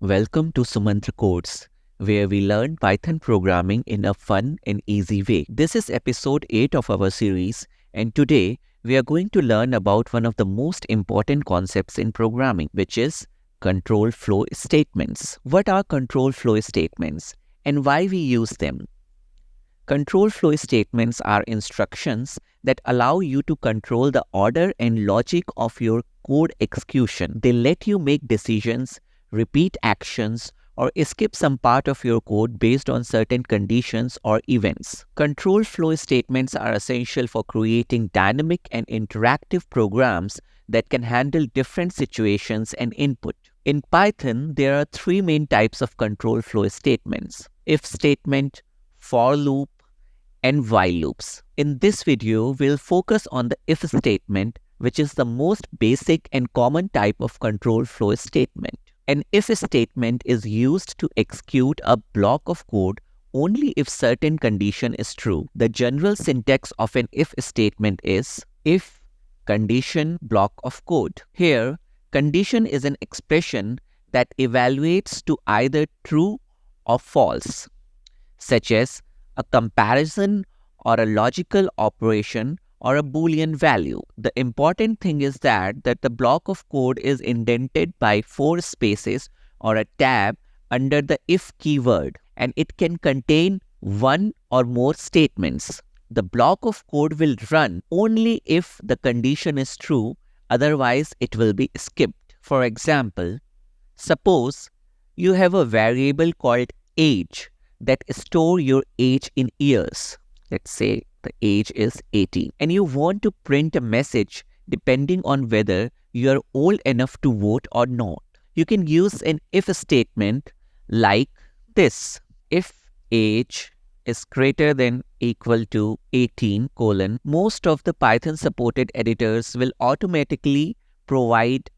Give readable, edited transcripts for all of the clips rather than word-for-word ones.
Welcome to Sumantra Codes, where we learn Python programming in a fun and easy way. This is episode 8 of our series, and today we are going to learn about one of the most important concepts in programming, which is control flow statements. What are control flow statements and why we use them? Control flow statements are instructions that allow you to control the order and logic of your code execution. They let you make decisions, repeat actions, or skip some part of your code based on certain conditions or events. Control flow statements are essential for creating dynamic and interactive programs that can handle different situations and input. In Python, there are three main types of control flow statements: if statement, for loop, and while loops. In this video, we'll focus on the if statement, which is the most basic and common type of control flow statement. An if statement is used to execute a block of code only if certain condition is true. The general syntax of an if statement is if condition block of code. Here, condition is an expression that evaluates to either true or false, such as a comparison or a logical operation or a Boolean value. The important thing is that the block of code is indented by 4 spaces or a tab under the if keyword, and it can contain one or more statements. The block of code will run only if the condition is true, otherwise it will be skipped. For example, suppose you have a variable called age that store your age in years. Let's say the age is 18 and you want to print a message depending on whether you are old enough to vote or not. You can use an if statement like this: if age is greater than equal to 18 : most of the Python supported editors will automatically provide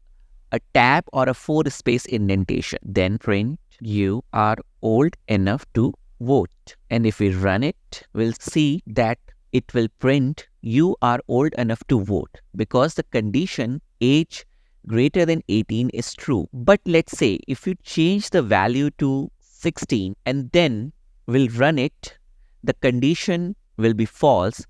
a tab or a 4-space indentation. Then print you are old enough to vote. And if we run it, we'll see that it will print you are old enough to vote because the condition age greater than 18 is true. But let's say if you change the value to 16 and then we'll run it, the condition will be false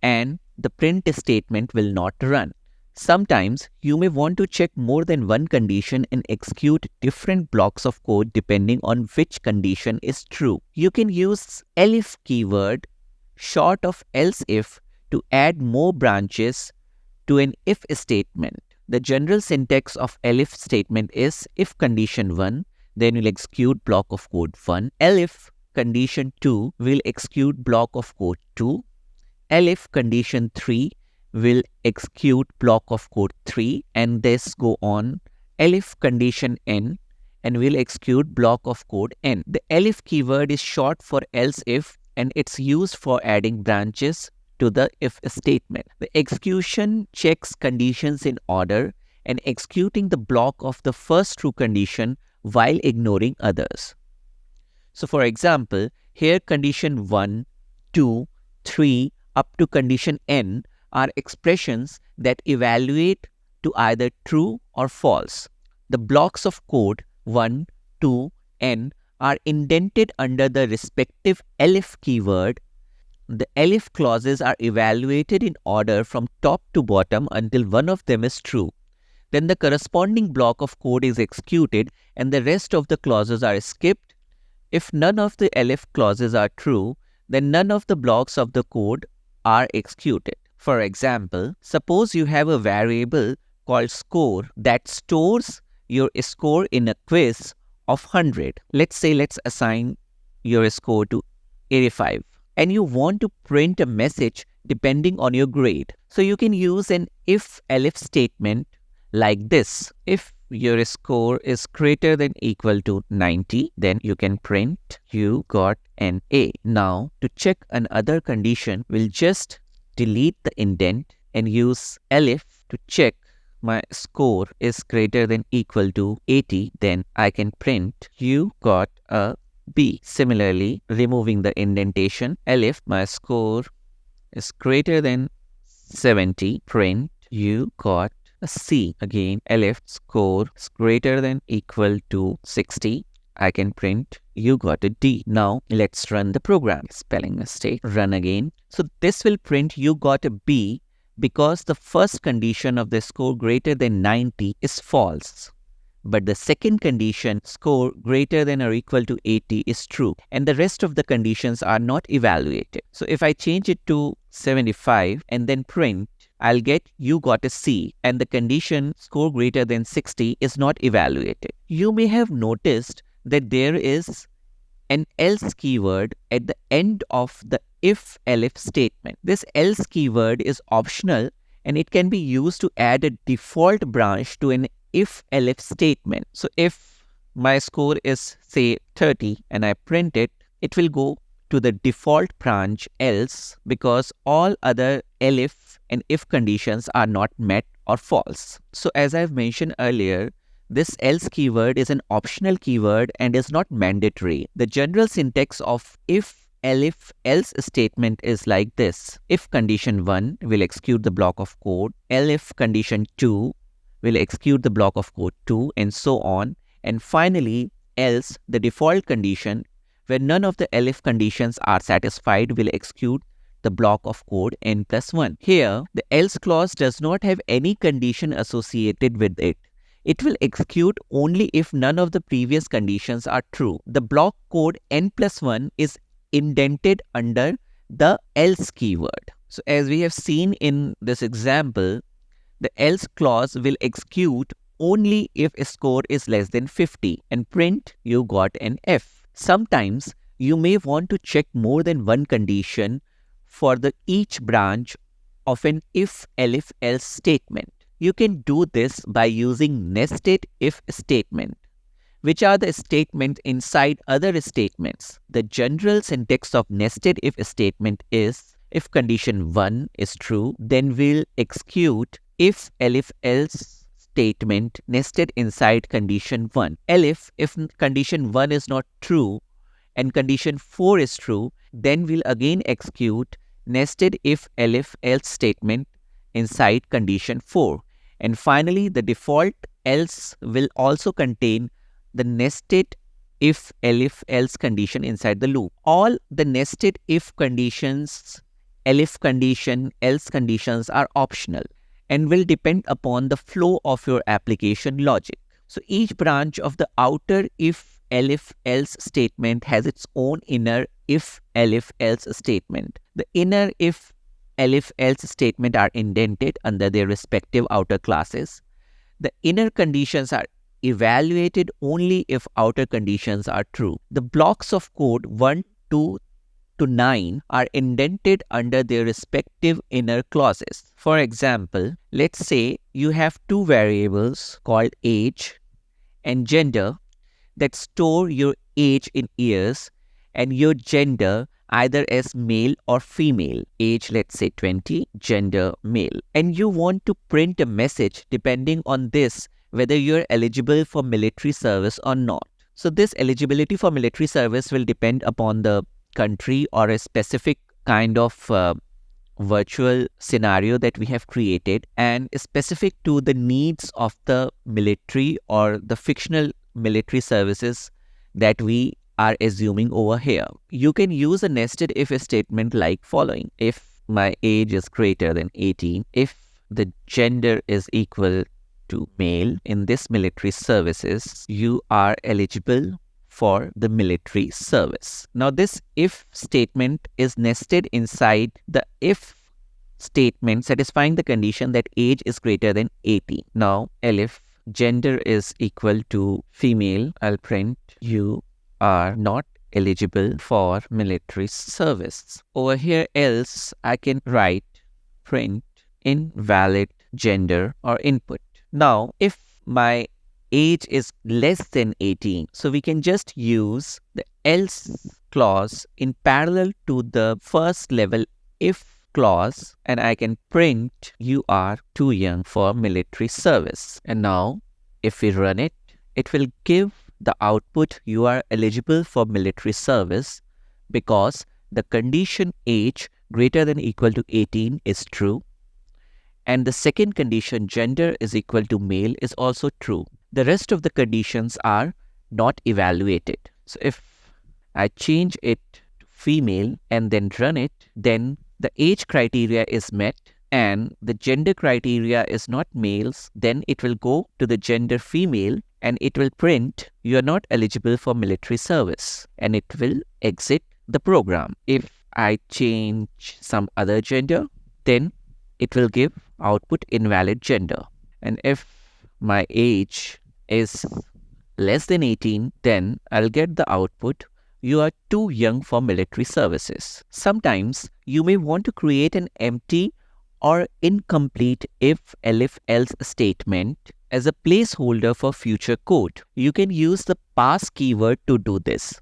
and the print statement will not run. Sometimes you may want to check more than one condition and execute different blocks of code depending on which condition is true. You can use elif keyword short of else if to add more branches to an if statement. The general syntax of elif statement is if condition 1, then you'll execute block of code 1. Elif condition 2 will execute block of code 2. Elif condition 3 will execute block of code 3, and this go on. Elif condition n and will execute block of code n. The elif keyword is short for else if and it's used for adding branches to the if statement. The execution checks conditions in order and executing the block of the first true condition while ignoring others. So for example, here condition 1, 2, 3 up to condition n are expressions that evaluate to either true or false. The blocks of code 1, 2, n are indented under the respective elif keyword. The elif clauses are evaluated in order from top to bottom until one of them is true. Then the corresponding block of code is executed and the rest of the clauses are skipped. If none of the elif clauses are true, then none of the blocks of the code are executed. For example, suppose you have a variable called score that stores your score in a quiz of 100. Let's assign your score to 85 and you want to print a message depending on your grade. So you can use an if elif statement like this: if your score is greater than equal to 90, then you can print you got an A. Now to check another condition, we'll just delete the indent and use elif to check my score is greater than equal to 80, then I can print you got a B. Similarly, removing the indentation, elif my score is greater than 70, print you got a C. Again, elif score is greater than equal to 60. I can print you got a D. Now let's run the program. Spelling mistake. Run again. So this will print you got a B because the first condition of the score greater than 90 is false. But the second condition, score greater than or equal to 80, is true. And the rest of the conditions are not evaluated. So if I change it to 75 and then print, I'll get you got a C, and the condition score greater than 60 is not evaluated. You may have noticed that there is an else keyword at the end of the if-elif statement. This else keyword is optional and it can be used to add a default branch to an if-elif statement. So if my score is say 30 and I print it, it will go to the default branch else because all other elif and if conditions are not met or false. So as I've mentioned earlier, this else keyword is an optional keyword and is not mandatory. The general syntax of if, elif, else statement is like this. If condition 1 will execute the block of code, elif condition 2 will execute the block of code 2, and so on. And finally, else, the default condition, where none of the elif conditions are satisfied, will execute the block of code n plus 1. Here, the else clause does not have any condition associated with it. It will execute only if none of the previous conditions are true. The block code n plus 1 is indented under the else keyword. So as we have seen in this example, the else clause will execute only if a score is less than 50 and print you got an F. Sometimes you may want to check more than one condition for each branch of an if, elif, else statement. You can do this by using nested if statement, which are the statements inside other statements. The general syntax of nested if statement is, if condition 1 is true, then we'll execute if, elif, else statement nested inside condition 1. Elif, if condition 1 is not true and condition 4 is true, then we'll again execute nested if, elif, else statement inside condition 4. And finally, the default else will also contain the nested if, elif, else condition inside the loop. All the nested if conditions, elif condition, else conditions are optional and will depend upon the flow of your application logic. So each branch of the outer if, elif, else statement has its own inner if, elif, else statement. The inner if, elif, else statement are indented under their respective outer classes. The inner conditions are evaluated only if outer conditions are true. The blocks of code 1, 2 to 9 are indented under their respective inner clauses. For example, let's say you have two variables called age and gender that store your age in years and your gender either as male or female. Age, let's say 20, gender male. And you want to print a message depending on this, whether you're eligible for military service or not. So this eligibility for military service will depend upon the country or a specific kind of virtual scenario that we have created and specific to the needs of the military or the fictional military services that we are assuming over here. You can use a nested if statement like following. If my age is greater than 18, if the gender is equal to male in this military services, you are eligible for the military service. Now this if statement is nested inside the if statement satisfying the condition that age is greater than 18. Now elif gender is equal to female, I'll print you are not eligible for military service. Over here else I can write print invalid gender or input. Now if my age is less than 18, so we can just use the else clause in parallel to the first level if clause and I can print you are too young for military service. And now if we run it, it will give the output you are eligible for military service because the condition age greater than equal to 18 is true And the second condition, gender is equal to male, is also true. The rest of the conditions are not evaluated. So if I change it to female and then run it, then the age criteria is met and the gender criteria is not males, then it will go to the gender female and it will print you are not eligible for military service and it will exit the program. If I change some other gender, then it will give output invalid gender. And if my age is less than 18, then I'll get the output you are too young for military services. Sometimes you may want to create an empty or incomplete if elif else statement as a placeholder for future code. You can use the pass keyword to do this.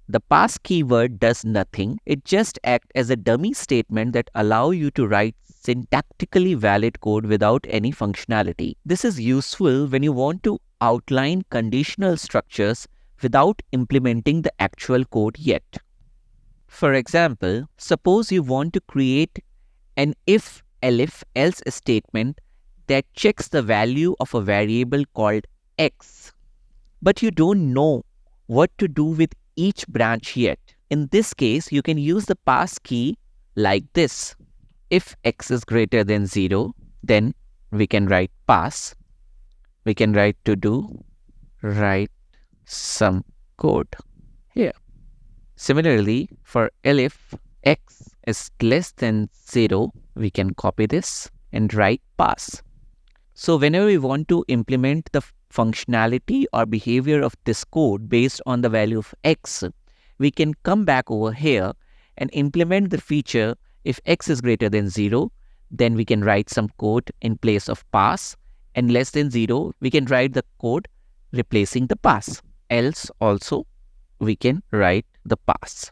The pass keyword does nothing. It just acts as a dummy statement that allows you to write syntactically valid code without any functionality. This is useful when you want to outline conditional structures without implementing the actual code yet. For example, suppose you want to create an if elif else statement that checks the value of a variable called x, but you don't know what to do with each branch yet. In this case, you can use the pass key like this. If x is greater than 0, then we can write pass. We can write to do, write some code here. Similarly, for elif x is less than 0, we can copy this and write pass. So whenever we want to implement the functionality or behavior of this code based on the value of x, we can come back over here and implement the feature. If x is greater than 0, then we can write some code in place of pass, and less than 0, we can write the code replacing the pass. Else also we can write the pass.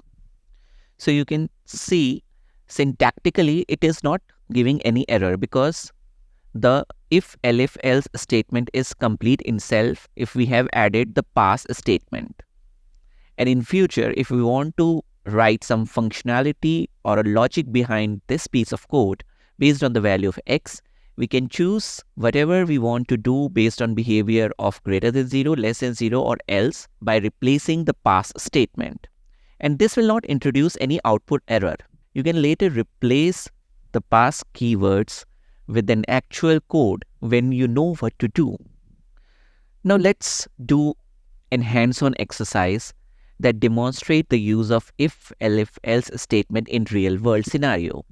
So you can see syntactically it is not giving any error because the if elif else statement is complete in self if we have added the pass statement. And in future, if we want to write some functionality or a logic behind this piece of code based on the value of x, we can choose whatever we want to do based on behavior of greater than 0, less than 0 or else by replacing the pass statement. And this will not introduce any output error. You can later replace the pass keywords with an actual code when you know what to do. Now let's do a hands-on exercise that demonstrate the use of if elif else statement in real world scenario.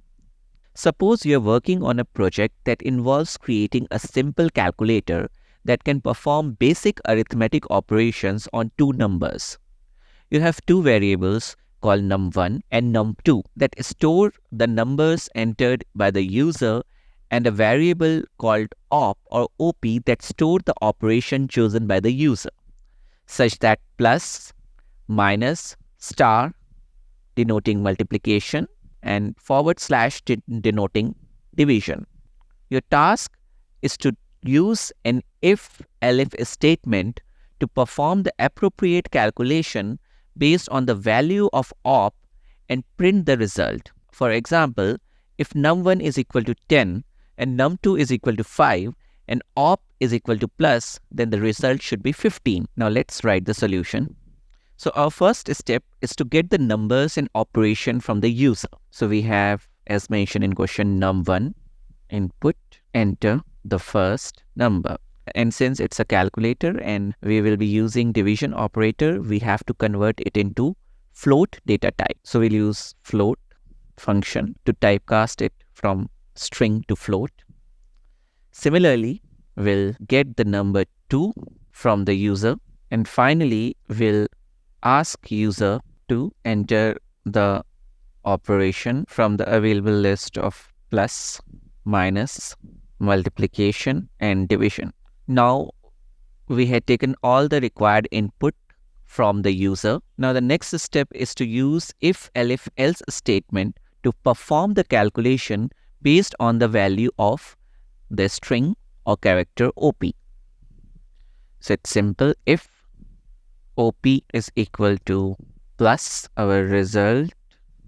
Suppose you are working on a project that involves creating a simple calculator that can perform basic arithmetic operations on two numbers. You have two variables called num1 and num2 that store the numbers entered by the user and a variable called op or op that store the operation chosen by the user, such that plus, minus, star denoting multiplication and / denoting division. Your task is to use an if elif statement to perform the appropriate calculation based on the value of op and print the result. For example, if num1 is equal to 10 and num2 is equal to 5 and op is equal to plus, then the result should be 15. Now let's write the solution. So our first step is to get the numbers and operation from the user. So we have, as mentioned in question, num1, input, enter the first number. And since it's a calculator and we will be using division operator, we have to convert it into float data type. So we'll use float function to typecast it from string to float. Similarly, we'll get the number 2 from the user. And finally, we'll ask user to enter the operation from the available list of plus, minus, multiplication and division. Now we had taken all the required input from the user. Now the next step is to use if elif else statement to perform the calculation based on the value of the string or character op. So it's simple. If op is equal to plus, our result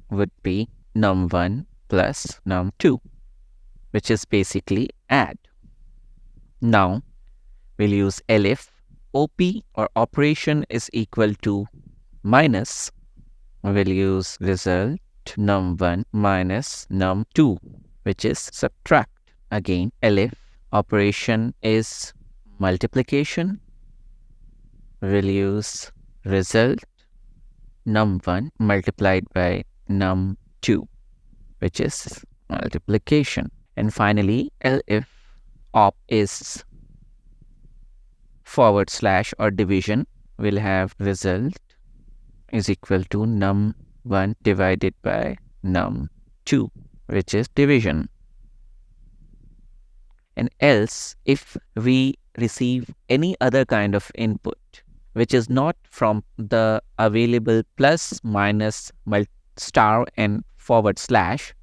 would be num1 plus num2, which is basically add. Now we'll use elif. OP or operation is equal to minus. We'll use result num1 minus num2, which is subtract. Again, elif operation is multiplication. We'll use result num1 multiplied by num2, which is multiplication. And finally, elif op is forward slash or division. We'll have result is equal to num1 divided by num2, which is division. And else, if we receive any other kind of input which is not from the available plus, minus, star and forward slash,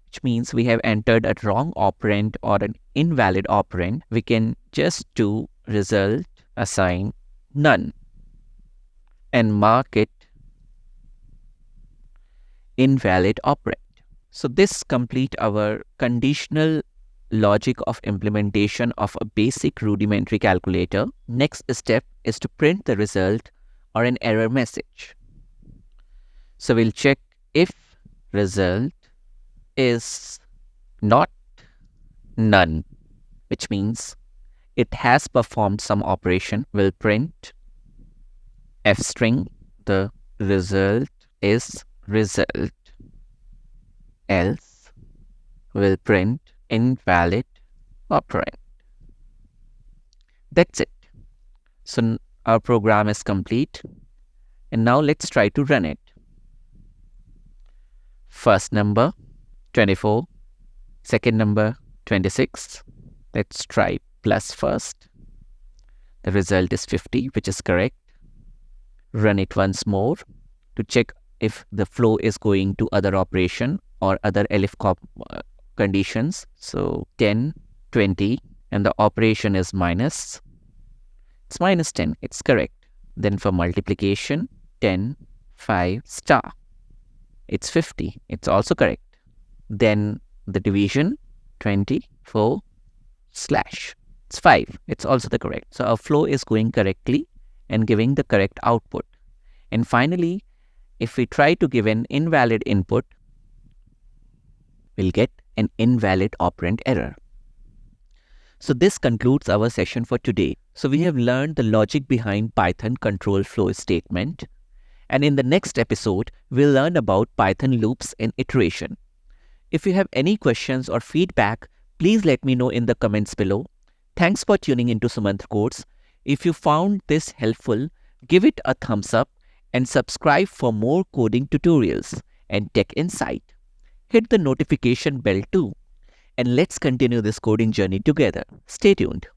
which means we have entered a wrong operand or an invalid operand, we can just do result assign none and mark it invalid operand. So this complete our conditional logic of implementation of a basic rudimentary calculator. Next step is to print the result or an error message. So we'll check if result is not none, which means it has performed some operation. We'll print f string, the result is result. Else we'll print invalid operand. That's it. So our program is complete. And now let's try to run it. First number 24, second number 26. Let's try plus first. The result is 50, which is correct. Run it once more to check if the flow is going to other operation or other elif conditions. So 10, 20, and the operation is minus. It's minus 10. It's correct. Then for multiplication, 10, 5, star. It's 50. It's also correct. Then the division, 24 slash. It's 5. It's also the correct. So our flow is going correctly and giving the correct output. And finally, if we try to give an invalid input, we'll get an invalid operand error. So this concludes our session for today. So we have learned the logic behind Python control flow statement. And in the next episode, we'll learn about Python loops and iteration. If you have any questions or feedback, please let me know in the comments below. Thanks for tuning into Sumanth Codes. If you found this helpful, give it a thumbs up and subscribe for more coding tutorials and tech insight. Hit the notification bell too. And let's continue this coding journey together. Stay tuned.